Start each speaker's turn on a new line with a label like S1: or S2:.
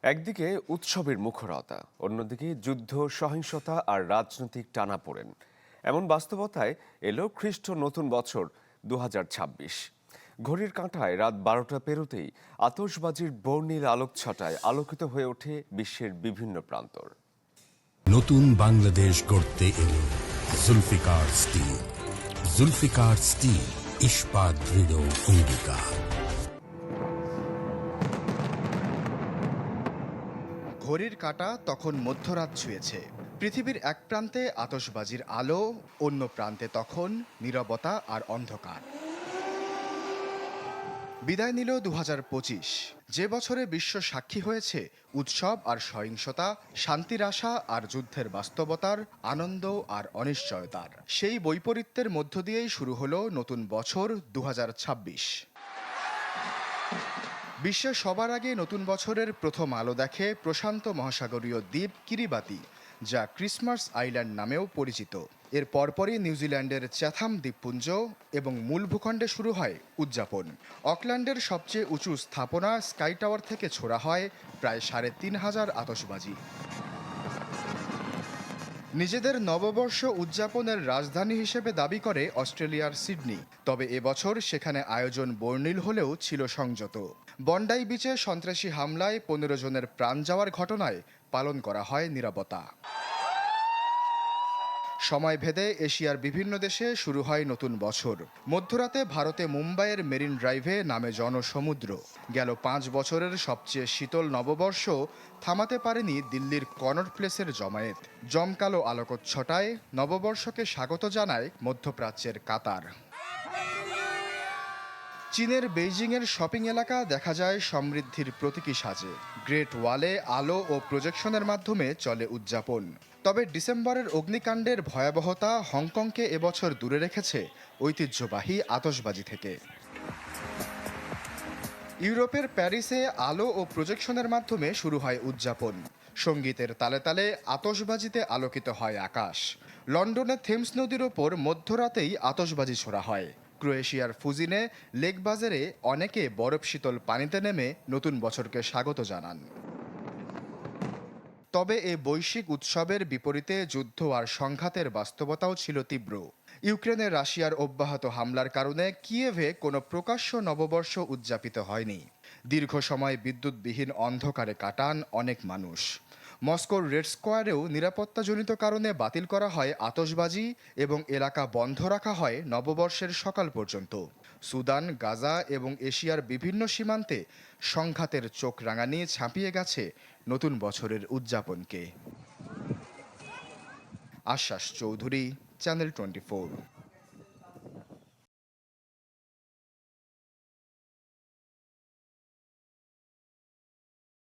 S1: একদিকে উৎসবের মুখরতা, অন্যদিকে যুদ্ধ, সহিংসতা আর রাজনৈতিক টানাপোড়েন। এমন বাস্তবতায় এলো খ্রিস্ট নতুন বছর ২০২৬। ঘড়ির কাঁটায় রাত ১২টা পেরোতেই আতশবাজির বর্ণিল আলোকছটায় আলোকিত হয়ে ওঠে বিশ্বের বিভিন্ন প্রান্তর।
S2: নতুন বাংলাদেশ গড়তে এলো জুলফিকার স্টিল। জুলফিকার স্টিল, ইস্পাত দৃঢ় অঙ্গীকার।
S3: ঘড়ির কাঁটা তখন মধ্যরাত ছুঁয়েছে। পৃথিবীর এক প্রান্তে আতশবাজির আলো, অন্য প্রান্তে তখন নীরবতা আর অন্ধকার। বিদায় নিল ২০২৫, যে বছরে বিশ্ব সাক্ষী হয়েছে উৎসব আর সহিংসতা, শান্তির আশা আর যুদ্ধের বাস্তবতার, আনন্দ আর অনিশ্চয়তার। সেই বৈপরীত্যের মধ্য দিয়েই শুরু হলো নতুন বছর ২০২৬। বিশ্বের সবার আগে নতুন বছরের প্রথম আলো দেখে প্রশান্ত মহাসাগরীয় দ্বীপ কিরিবাতি, যা ক্রিসমাস আইল্যান্ড নামেও পরিচিত। এর পরপরই নিউজিল্যান্ডের চ্যাথাম দ্বীপপুঞ্জ এবং মূল ভূখণ্ডে শুরু হয় উদযাপন। অকল্যান্ডের সবচেয়ে উঁচু স্থাপনা স্কাই টাওয়ার থেকে ছোড়া হয় প্রায় ৩,৫০০ আতশবাজি। নিজেদের নববর্ষ উদযাপনের রাজধানী হিসেবে দাবি করে অস্ট্রেলিয়ার সিডনি। তবে এবছর সেখানে আয়োজন বর্ণিল হলেও ছিল সংযত। বন্ডাই বিচে সন্ত্রাসী হামলায় ১৫ জনের প্রাণ যাওয়ার ঘটনায় পালন করা হয় নীরবতা। সময় ভেদে এশিয়ার বিভিন্ন দেশে শুরু হয় নতুন বছর। মধ্যরাতে ভারতে মুম্বাইয়ের মেরিন ড্রাইভে নামে জনসমুদ্র। গেল ৫ বছরের সবচেয়ে শীতল নববর্ষ থামাতে পারেনি দিল্লির কনট প্লেসের জমায়েত। জমকালো আলোকচ্ছটায় নববর্ষকে স্বাগত জানায় মধ্যপ্রাচ্যের কাতার। চীনের বেইজিংয়ের শপিং এলাকা দেখা যায় সমৃদ্ধির প্রতীকী সাজে। গ্রেট ওয়ালে আলো ও প্রজেকশনের মাধ্যমে চলে উদযাপন। তবে ডিসেম্বরের অগ্নিকাণ্ডের ভয়াবহতা হংকংকে এবছর দূরে রেখেছে ঐতিহ্যবাহী আতশবাজি থেকে। ইউরোপের প্যারিসে আলো ও প্রজেকশনের মাধ্যমে শুরু হয় উদযাপন। সঙ্গীতের তালে তালে আতশবাজিতে আলোকিত হয় আকাশ। লন্ডনে থেমস নদীর ওপর মধ্যরাতেই আতশবাজি ছোড়া হয়। ক্রোয়েশিয়ার ফুজিনে লেক বাজারে অনেকে বরফ শীতল পানিতে নেমে নতুন বছরকে স্বাগত জানান। তবে এ বৈশ্বিক উৎসবের বিপরীতে যুদ্ধ আর সংঘাতের বাস্তবতাও ছিল তীব্র। ইউক্রেনে রাশিয়ার অব্যাহত হামলার কারণে কিয়েভে কোনো প্রকাশ্য নববর্ষ উদযাপিত হয়নি। দীর্ঘ সময় বিদ্যুৎবিহীন অন্ধকারে কাটান অনেক মানুষ। মস্কোর রেড স্কোয়ারেও নিরাপত্তাজনিত কারণে বাতিল করা হয় আতশবাজি এবং এলাকা বন্ধ রাখা হয় নববর্ষের সকাল পর্যন্ত। সুদান, গাজা এবং এশিয়ার বিভিন্ন সীমান্তে সংঘাতের চোখ রাঙানি ছাপিয়ে গেছে নতুন বছরের উদযাপনকে। আশ্বাস চৌধুরী, চ্যানেল 24।